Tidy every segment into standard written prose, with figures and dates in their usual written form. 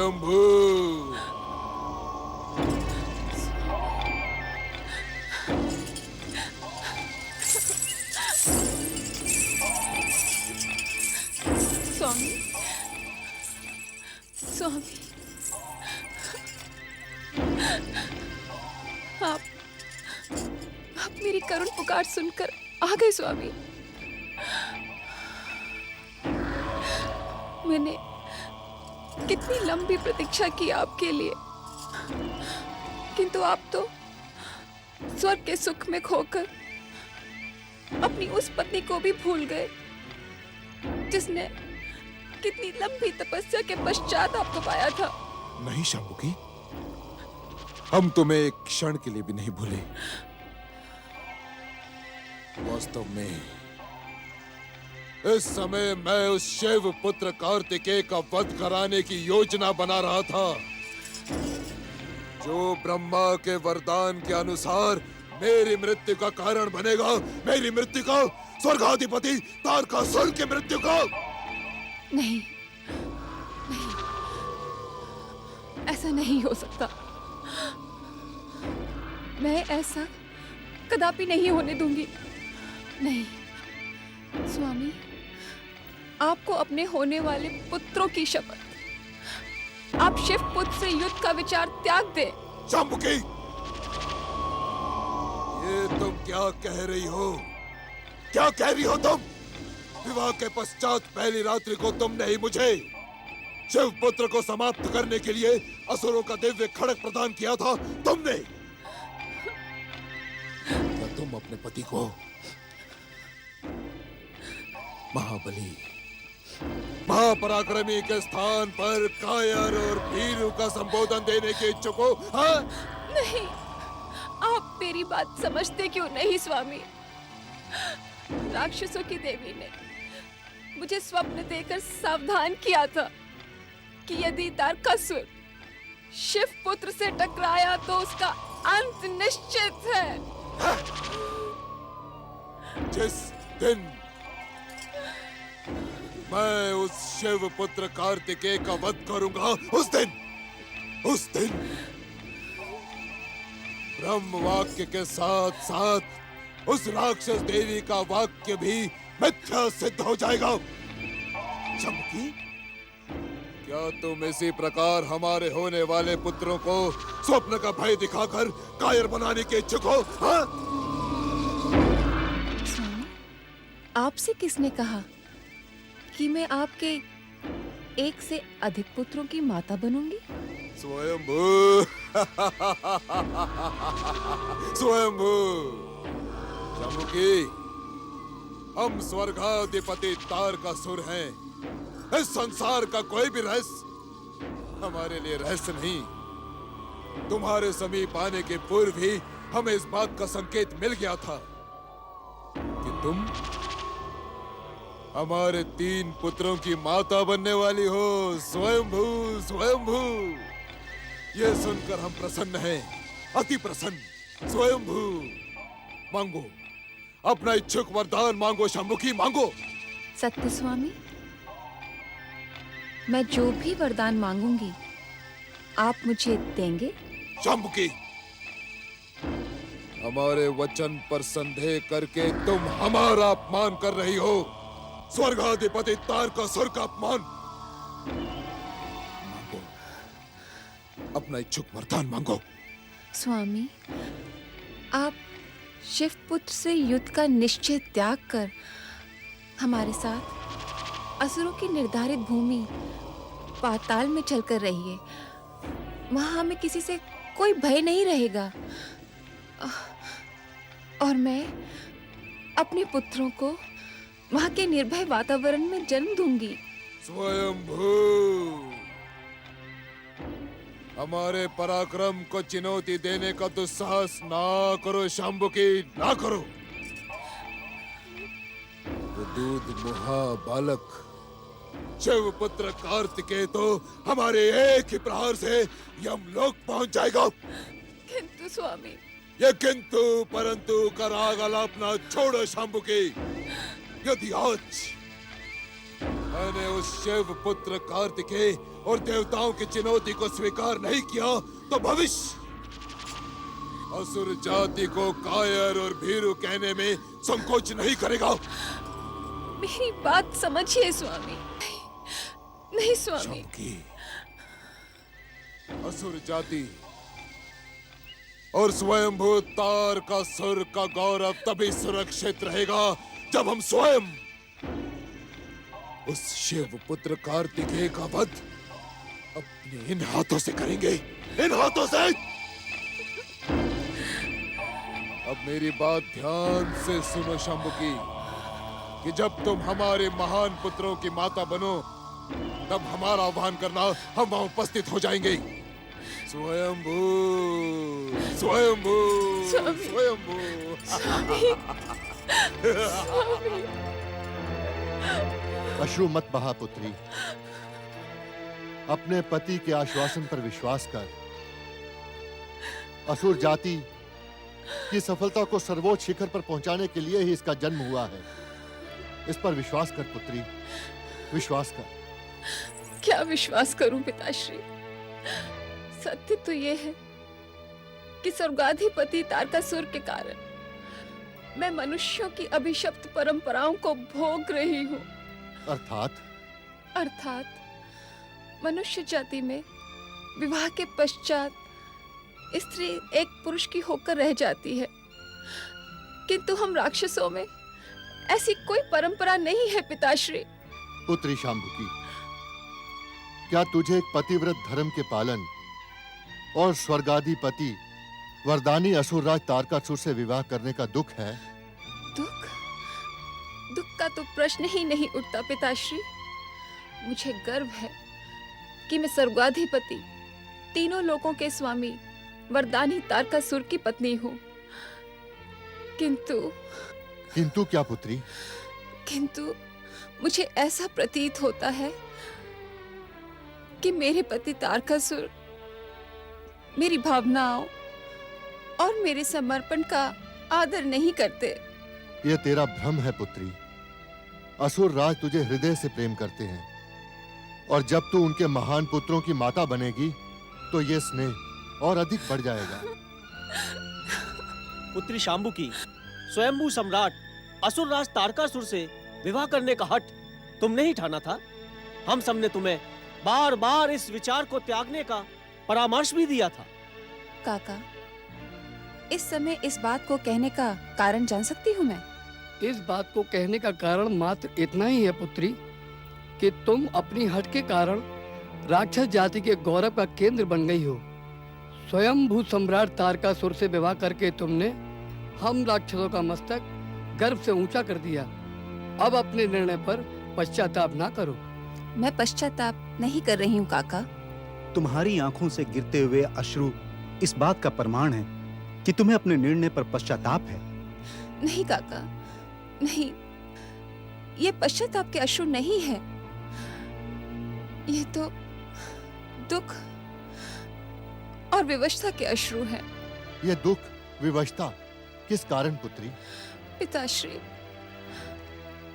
स्वयंभू। स्वामी, स्वामी, आप मेरी करुण पुकार सुनकर आ गए स्वामी। मैंने कितनी लंबी प्रतीक्षा की आपके लिए, किंतु आप तो स्वर्ग के सुख में खोकर अपनी उस पत्नी को भी भूल गए जिसने कितनी लंबी तपस्या के पश्चात आपको पाया था। नहीं शंभुकी, हम तुम्हें एक क्षण के लिए भी नहीं भूले। वास्तव में इस समय मैं उस शिव पुत्र कार्तिकेय का वध कराने की योजना बना रहा था, जो ब्रह्मा के वरदान के अनुसार मेरी मृत्यु का कारण बनेगा। मेरी मृत्यु का, स्वर्गाधिपति तारकासुर की मृत्यु का। नहीं, नहीं, ऐसा नहीं हो सकता। मैं ऐसा कदापि नहीं होने दूंगी। नहीं स्वामी, आपको अपने होने वाले पुत्रों की शपथ, आप शिव पुत्र से युद्ध का विचार त्याग दें। शंभुकी, ये तुम क्या कह रही हो? क्या कह रही हो तुम? विवाह के पश्चात पहली रात्रि को तुमने ही मुझे शिव पुत्र को समाप्त करने के लिए असुरों का दिव्य खड्ग प्रदान किया था। तुमने, क्या तुम अपने पति को महाबली, महापराक्रमी के स्थान पर कायर और भीरू का संबोधन देने के इच्छुक हो? हाँ? नहीं, आप मेरी बात समझते क्यों नहीं स्वामी? राक्षसों की देवी ने मुझे स्वप्न देकर सावधान किया था कि यदि तारकासुर शिव पुत्र से टकराया तो उसका अंत निश्चित है। जिस दिन मैं उस शिव पुत्र कार्तिकेय का वध करूंगा, उस दिन ब्रह्म वाक्य के साथ साथ उस राक्षस देवी का वाक्य भी मिथ्या सिद्ध हो जाएगा। चमकी, क्या तुम इसी प्रकार हमारे होने वाले पुत्रों को स्वप्न का भय दिखाकर कायर बनाने के इच्छुक हो? हाँ? स्वामी, आपसे किसने कहा कि मैं आपके एक से अधिक पुत्रों की माता बनूंगी? स्वयंभू। स्वयंभू। शंभुकी, हम स्वर्गाधिपति तारकासुर हैं। इस संसार का कोई भी रहस्य हमारे लिए रहस्य नहीं। तुम्हारे समीप आने के पूर्व ही हमें इस बात का संकेत मिल गया था कि तुम हमारे 3 पुत्रों की माता बनने वाली हो। स्वयंभू, स्वयंभू, ये सुनकर हम प्रसन्न हैं, अति प्रसन्न। स्वयंभू, मांगो, अपना इच्छुक वरदान मांगो। शंभुकी, मांगो। सत्य स्वामी, मैं जो भी वरदान मांगूंगी आप मुझे देंगे? शंभुकी, हमारे वचन पर संदेह करके तुम हमारा अपमान कर रही हो। स्वर्गाधिपति तारकासुर का अपमान। मांगो, अपना इच्छुक वरदान मांगो। स्वामी, आप शिव पुत्र से युद्ध का निश्चय त्याग कर हमारे साथ असुरों की निर्धारित भूमि पाताल में चलकर रहिए। वहां हमें किसी से कोई भय नहीं रहेगा और मैं अपने पुत्रों को वहां के निर्भय वातावरण में जन्म दूंगी। स्वयंभू, हमारे पराक्रम को चुनौती देने का दुस्साहस ना करो। शंभुकी, ना करो। दूध मुहा बालक शिव पुत्र कार्तिकेय तो हमारे एक ही प्रहार से यमलोक पहुंच जाएगा। किंतु स्वामी, ये किंतु परंतु का राग आलापना छोड़ो। शंभुकी, यदि आज मैंने उस शिव पुत्र कार्तिकेय और देवताओं की चुनौती को स्वीकार नहीं किया तो भविष्य असुर जाति को कायर और भीरू कहने में संकोच नहीं करेगा। मेरी बात समझिए स्वामी। नहीं स्वामी। चमकी, असुर जाति और स्वयंभू तारकासुर का गौरव तभी सुरक्षित रहेगा जब हम स्वयं उस शिव पुत्र कार्तिकेय का वध अपने इन हाथों से करेंगे, इन हाथों से। अब मेरी बात ध्यान से सुनो शंभुकी, कि जब तुम हमारे महान पुत्रों की माता बनो तब हमारा आह्वान करना, हम वहां उपस्थित हो जाएंगे। स्वयंभू स्वयंभू स्वयंभू। अश्रु मत बहा पुत्री, अपने पति के आश्वासन पर विश्वास कर। असुर जाति की सफलता को सर्वोच्च शिखर पर पहुंचाने के लिए ही इसका जन्म हुआ है। इस पर विश्वास कर पुत्री, विश्वास कर। क्या विश्वास करूं पिताश्री? सत्य तो ये है कि स्वर्गाधिपति तारकासुर के कारण मैं मनुष्यों की अभिशप्त परंपराओं को भोग रही हूँ। अर्थात मनुष्य जाति में विवाह के पश्चात स्त्री एक पुरुष की होकर रह जाती है, किंतु हम राक्षसों में ऐसी कोई परंपरा नहीं है पिताश्री। पुत्री शांभुकी, क्या तुझे एक पतिव्रत धर्म के पालन और स्वर्गाधिपति वरदानी असुरराज तारकासुर से विवाह करने का दुख है? दुख? दुख का तो प्रश्न ही नहीं उठता पिताश्री। मुझे गर्व है कि मैं स्वर्गाधिपति, तीनों लोकों के स्वामी वरदानी तारकासुर की पत्नी हूँ। किंतु क्या पुत्री? किंतु मुझे ऐसा प्रतीत होता है कि मेरे पति तारकासुर मेरी भावनाओं और मेरे समर्पण का आदर नहीं करते। यह तेरा भ्रम है पुत्री। असुर राज तुझे हृदय से प्रेम करते हैं, और जब तू उनके महान पुत्रों की माता बनेगी तो यह स्नेह और अधिक बढ़ जाएगा। पुत्री शांभुकी, स्वयंभू सम्राट असुरराज तारकासुर से विवाह करने का हठ तुमने ही ठाना था। हम सबने तुम्हें बार बार इस विचार को त्यागने का परामर्श भी दिया था। काका, इस समय इस बात को कहने का कारण जान सकती हूँ मैं? इस बात को कहने का कारण मात्र इतना ही है पुत्री, कि तुम अपनी हट के कारण राक्षस जाति के गौरव का केंद्र बन गई हो। स्वयंभू सम्राट तारकासुर से विवाह करके तुमने हम राक्षसों का मस्तक गर्व से ऊंचा कर दिया। अब अपने निर्णय पर पश्चाताप ना करो। मैं पश्चाताप नहीं कर रही हूँ काका। तुम्हारी आंखों से गिरते हुए अश्रु इस बात का प्रमाण है कि तुम्हें अपने निर्णय पर पश्चाताप है। नहीं काका, नहीं, ये पश्चाताप के अश्रु नहीं है। ये तो दुख और विवशता के अश्रु हैं। ये दुख विवशता किस कारण पुत्री? पिताश्री,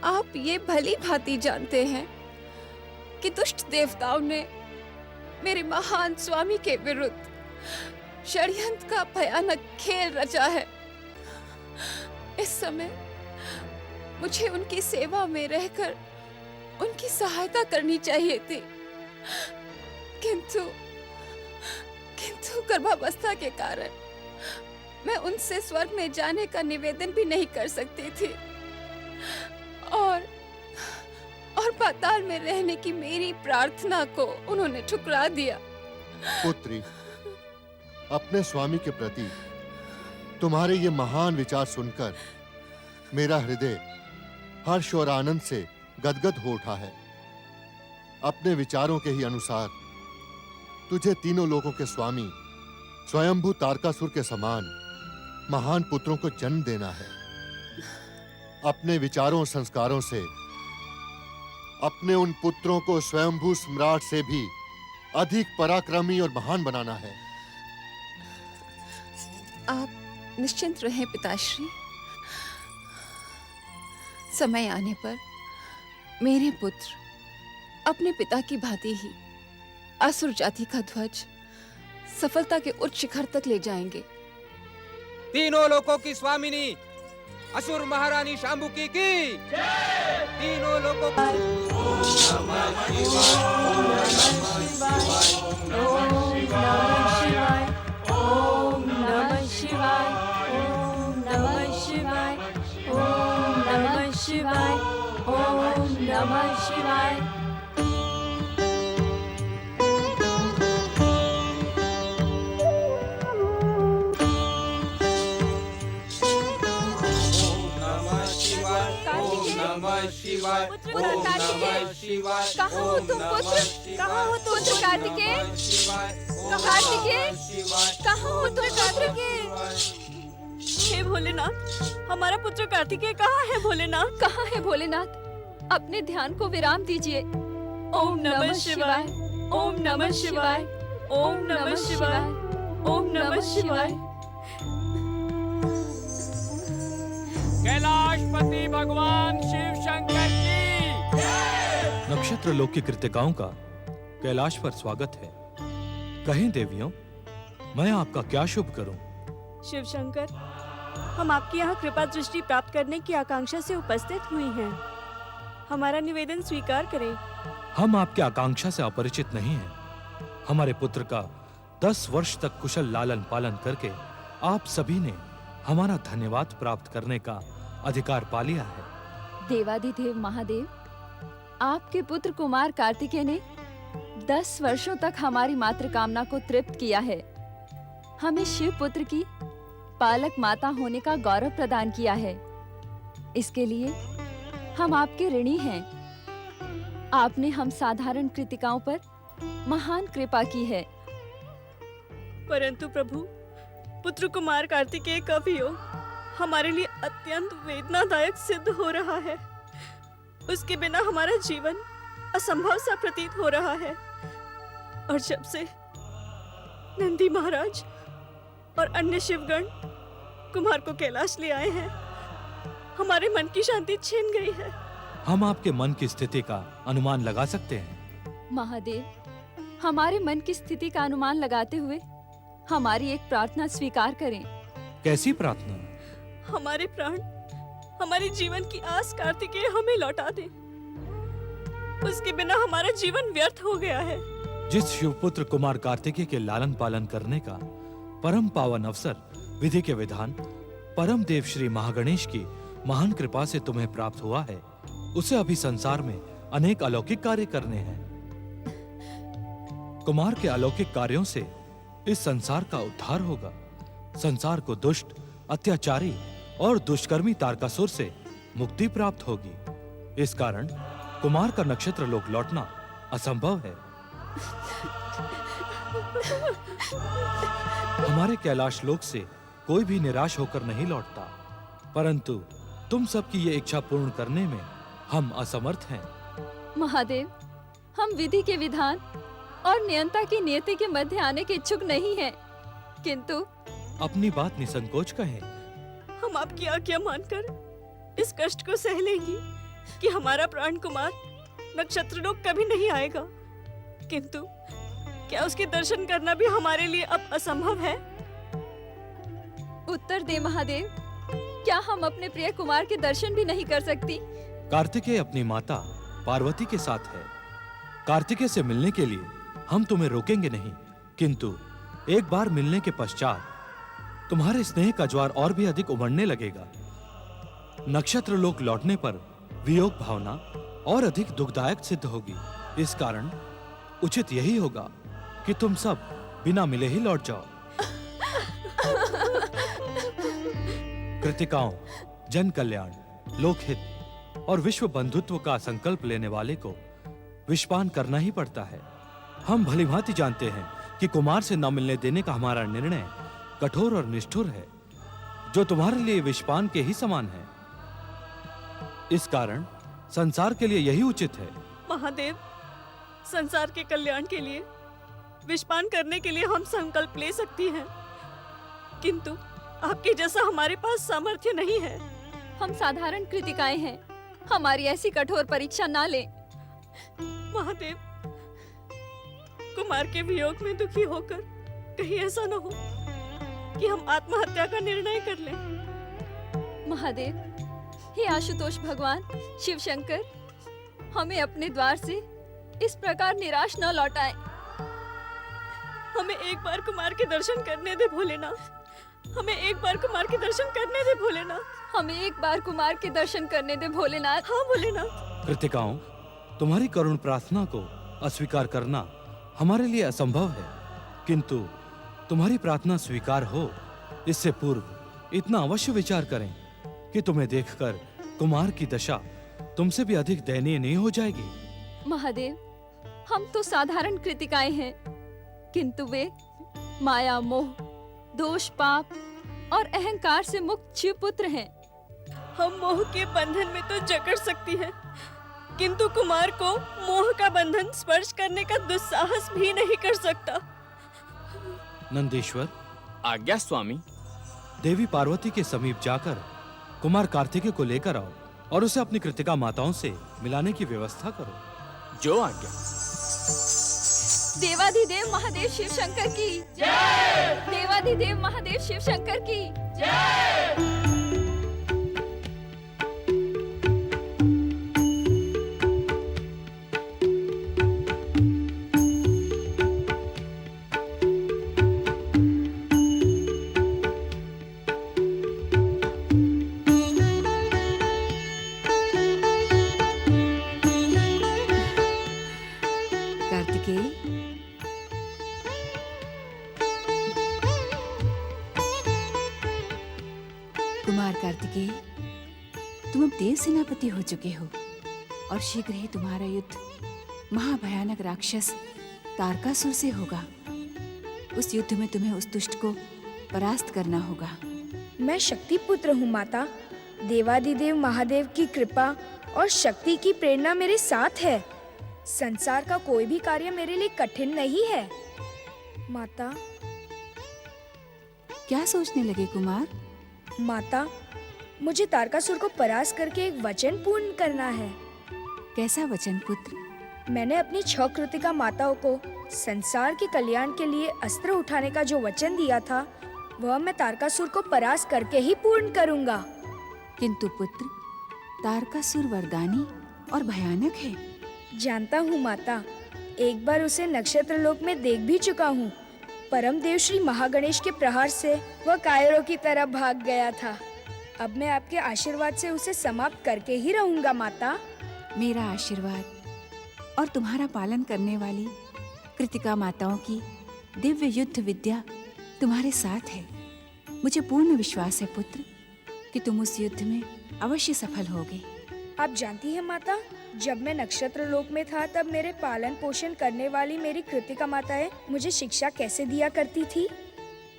आप ये भली भांति जानते हैं कि दुष्ट देवताओं ने मेरे महान स्वामी के विरुद्ध षड्यंत्र का भयानक खेल रचा है। इस समय मुझे उनकी सेवा में रहकर उनकी सहायता करनी चाहिए थी, किंतु गर्भावस्था के कारण मैं उनसे स्वर्ग में जाने का निवेदन भी नहीं कर सकती थी, और पाताल में रहने की मेरी प्रार्थना को उन्होंने ठुकरा दिया। पुत्री, अपने स्वामी के प्रति तुम्हारे ये महान विचार सुनकर मेरा हृदय हर्ष और आनंद से गदगद हो उठा है। अपने विचारों के ही अनुसार तुझे तीनों लोकों के स्वामी स्वयंभू तारकासुर के समान महान पुत्रों को जन्म देना है। अपने विचारों और संस्कारों से अपने उन पुत्रों को स्वयंभू सम्राट से भी अधिक पराक्रमी और महान बनाना है। आप निश्चिंत रहें पिताश्री। समय आने पर मेरे पुत्र अपने पिता की भांति ही असुर जाति का ध्वज सफलता के उच्च शिखर तक ले जाएंगे। तीनों लोकों की स्वामिनी असुर महारानी शांबुकी की तीनों लोकों शिवाय पुत्र कार्तिकेय, कहाँ हो तुम पुत्र? कहाँ हो तुम पुत्र कार्तिकेय? कार्तिकेय, कहाँ हो तुम कार्तिकेय? हे भोलेनाथ, हमारा पुत्र कार्तिकेय कहाँ है भोलेनाथ? कहाँ है भोलेनाथ? अपने ध्यान को विराम दीजिए। ओम नमः शिवाय, ओम नमः शिवाय, ओम नमः शिवाय, ओम नमः शिवाय। कैलाशपति भगवान शिव शंकर की नक्षत्र लोक की कृतिकाओं का कैलाश पर स्वागत है। कहें देवियों, मैं आपका क्या शुभ करूं? शिव शंकर, हम आपके यहाँ कृपा दृष्टि प्राप्त करने की आकांक्षा से उपस्थित हुई हैं। हमारा निवेदन स्वीकार करें। हम आपकी आकांक्षा से अपरिचित नहीं हैं। हमारे पुत्र का 10 वर्ष तक कुशल लालन पालन करके आप सभी ने हमारा धन्यवाद प्राप्त करने का अधिकार पा लिया है। देवाधिदेव महादेव, आपके पुत्र कुमार कार्तिकेय ने 10 वर्षों तक हमारी मातृ कामना को तृप्त किया है। हमें शिव पुत्र की पालक माता होने का गौरव प्रदान किया है। इसके लिए हम आपके ऋणी हैं। आपने हम साधारण कृतिकाओं पर महान कृपा की है। परंतु प्रभु, पुत्र कुमार कार्तिकेय का वियोग हमारे लिए अत्यंत वेदनादायक सिद्ध हो रहा है। उसके बिना हमारा जीवन असंभव सा प्रतीत हो रहा है। और जब से नंदी महाराज और अन्य शिवगण कुमार को कैलाश ले आए हैं, हमारे मन की शांति छिन गई है। हम आपके मन की स्थिति का अनुमान लगा सकते हैं। महादेव, हमारे मन की स्थिति का अनुमान लगाते हुए हमारी एक प्रार्थना स्वीकार करें। कैसी प्रार्थना? हमारे प्राण, हमारे जीवन की आस कार्तिकेय हमें लौटा दे। उसके बिना हमारा जीवन व्यर्थ हो गया है। जिस शिवपुत्र कुमार कार्तिकेय के लालन पालन करने का परम पावन अवसर विधि के विधान परम देव श्री महागणेश की महान कृपा से तुम्हें प्राप्त हुआ है, उसे अभी संसार में अनेक अलौकिक कार्य करने हैं। कुमार के अलौकिक कार्यों से इस संसार का उद्धार होगा। संसार को दुष्ट, अत्याचारी और दुष्कर्मी तारकासुर से मुक्ति प्राप्त होगी। इस कारण कुमार का नक्षत्र लोक लौटना असंभव है। हमारे कैलाश लोक से कोई भी निराश होकर नहीं लौटता, परंतु तुम सबकी ये इच्छा पूर्ण करने में हम असमर्थ हैं। महादेव, हम विधि के विधान और नियंता की नियति के मध्य आने के इच्छुक नहीं हैं, किंतु अपनी बात निसंकोच कहें। हम आपकी आज्ञा मानकर इस कष्ट को सह लेंगी कि हमारा प्राण कुमार नक्षत्र लोक कभी नहीं आएगा, किंतु क्या उसके दर्शन करना भी हमारे लिए अब असंभव है? उत्तर दे महादेव, क्या हम अपने प्रिय कुमार के दर्शन भी नहीं कर सकती? कार्तिकेय अपनी माता पार्वती के साथ है। कार्तिकेय से मिलने के लिए हम तुम्हें रोकेंगे नहीं, किंतु एक बार मिलने के पश्चात तुम्हारे स्नेह का ज्वार और भी अधिक उमड़ने लगेगा। नक्षत्र लोक लौटने पर वियोग भावना और अधिक दुखदायक सिद्ध होगी। इस कारण उचित यही होगा कि तुम सब बिना मिले ही लौट जाओ। कृतिकाओं, जन कल्याण, लोकहित और विश्व बंधुत्व का संकल्प लेने वाले को विषपान करना ही पड़ता है। हम भलीभांति जानते हैं कि कुमार से न मिलने देने का हमारा निर्णय कठोर और निष्ठुर है, जो तुम्हारे लिए विषपान के ही समान है। इस कारण संसार के लिए यही उचित है। महादेव, संसार के कल्याण के लिए विषपान करने के लिए हम संकल्प ले सकती हैं, किंतु आपके जैसा हमारे पास सामर्थ्य नहीं है। हम साधारण कृतिकाएं हैं, हमारी ऐसी कठोर परीक्षा ना लें। महादेव, कुमार के वियोग में दुखी होकर कहीं ऐसा न हो कि हम आत्महत्या का निर्णय कर लें। महादेव, हे आशुतोष भगवान, शिव शंकर, हमें अपने द्वार से इस प्रकार निराश न लौटाएं। हमें एक बार कुमार के दर्शन करने दे भोलेनाथ। हमें एक बार कुमार के दर्शन करने दे भोलेनाथ। हमें एक बार कुमार के दर्शन करने दे भोलेनाथ। हाँ भोलेनाथ। कृतिकाओं, तुम्हारी करुण प्रार्थना को अस्वीकार करना हमारे लिए असंभव है, किंतु तुम्हारी प्रार्थना स्वीकार हो इससे पूर्व इतना अवश्य विचार करें कि तुम्हें देखकर कुमार की दशा तुमसे भी अधिक दयनीय नहीं हो जाएगी। महादेव, हम तो साधारण कृतिकाएं हैं, किंतु वे माया, मोह, दोष, पाप और अहंकार से मुक्त शिव पुत्र हैं। हम मोह के बंधन में तो जकड़ सकती हैं, किंतु कुमार को मोह का बंधन स्पर्श करने का दुस्साहस भी नहीं कर सकता। नंदीश्वर, आज्ञा स्वामी। देवी पार्वती के समीप जाकर कुमार कार्तिकेय को लेकर आओ और उसे अपनी कृतिका माताओं से मिलाने की व्यवस्था करो। जो आज्ञा। देवाधिदेव महादेव शिव शंकर की जय। देवाधिदेव महादेव शिव शंकर की जय। कुमार कार्तिकेय, तुम अब देव सेनापति हो चुके हो और शीघ्र ही तुम्हारा युद्ध महाभयानक राक्षस तारकासुर से होगा। उस युद्ध में तुम्हें उस दुष्ट को परास्त करना होगा। मैं शक्ति पुत्र हूँ माता। देवादिदेव महादेव की कृपा और शक्ति की प्रेरणा मेरे साथ है। संसार का कोई भी कार्य मेरे लिए कठिन नहीं है। माता। क्या सोचने लगे कुमार? माता, मुझे तारकासुर को परास्त करके एक वचन पूर्ण करना है। कैसा वचन पुत्र? मैंने अपनी 6 कृतिका माताओं को संसार के कल्याण के लिए अस्त्र उठाने का जो वचन दिया था, वह मैं तारकासुर को परास्त करके ही पूर्ण करूंगा। किंतु पुत्र, तारकासुर वरदानी और भयानक है। जानता हूँ माता, एक बार उसे नक्षत्र लोक में देख भी चुका हूँ। परम देव श्री महागणेश के प्रहार से वह कायरों की तरह भाग गया था। अब मैं आपके आशीर्वाद से उसे समाप्त करके ही रहूंगा माता। मेरा आशीर्वाद और तुम्हारा पालन करने वाली कृतिका माताओं की दिव्य युद्ध विद्या तुम्हारे साथ है। मुझे पूर्ण विश्वास है पुत्र कि तुम उस युद्ध में अवश्य सफल होगे। आप जानती हैं माता, जब मैं नक्षत्र लोक में था तब मेरे पालन पोषण करने वाली मेरी कृतिका माताएं मुझे शिक्षा कैसे दिया करती थी?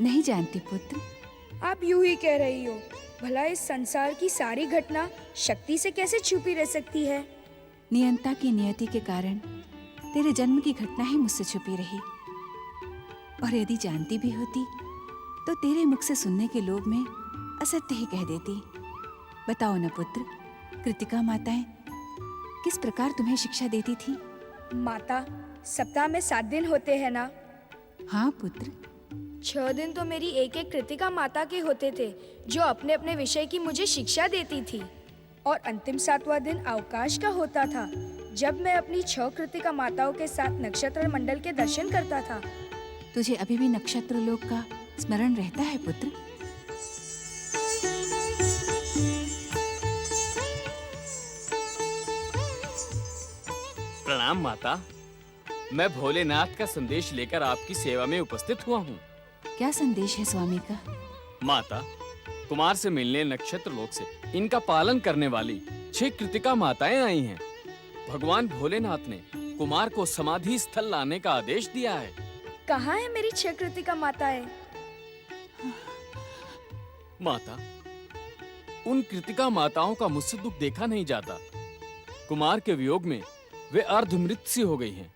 नहीं जानती पुत्र। आप यूं ही कह रही हो। भला इस संसार की सारी घटना शक्ति से कैसे छुपी रह सकती है? नियंता की नियति के कारण तेरे जन्म की घटना ही मुझसे छुपी रही, और यदि जानती भी होती तो तेरे मुख से सुनने के लोभ में असत्य ही कह देती। बताओ न पुत्र, कृतिका माताएं किस प्रकार तुम्हें शिक्षा देती थी? माता, सप्ताह में 7 दिन होते हैं ना? हाँ पुत्र। 6 दिन तो मेरी एक एक कृतिका माता के होते थे, जो अपने अपने विषय की मुझे शिक्षा देती थी, और अंतिम 7वां दिन अवकाश का होता था, जब मैं अपनी 6 कृतिका माताओं के साथ नक्षत्र मंडल के दर्शन करता था। तुझे अभी भी नक्षत्र लोक का स्मरण रहता है पुत्र? प्रणाम माता। मैं भोलेनाथ का संदेश लेकर आपकी सेवा में उपस्थित हुआ हूँ। क्या संदेश है स्वामी का? माता, कुमार से मिलने नक्षत्र लोक से इनका पालन करने वाली 6 कृतिका माताएं आई हैं। भगवान भोलेनाथ ने कुमार को समाधि स्थल लाने का आदेश दिया है। कहाँ है मेरी 6 कृतिका माताएं? माता, उन कृतिका माताओं का मुझसे दुख देखा नहीं जाता। कुमार के वियोग में वे अर्धमृत सी हो गई हैं।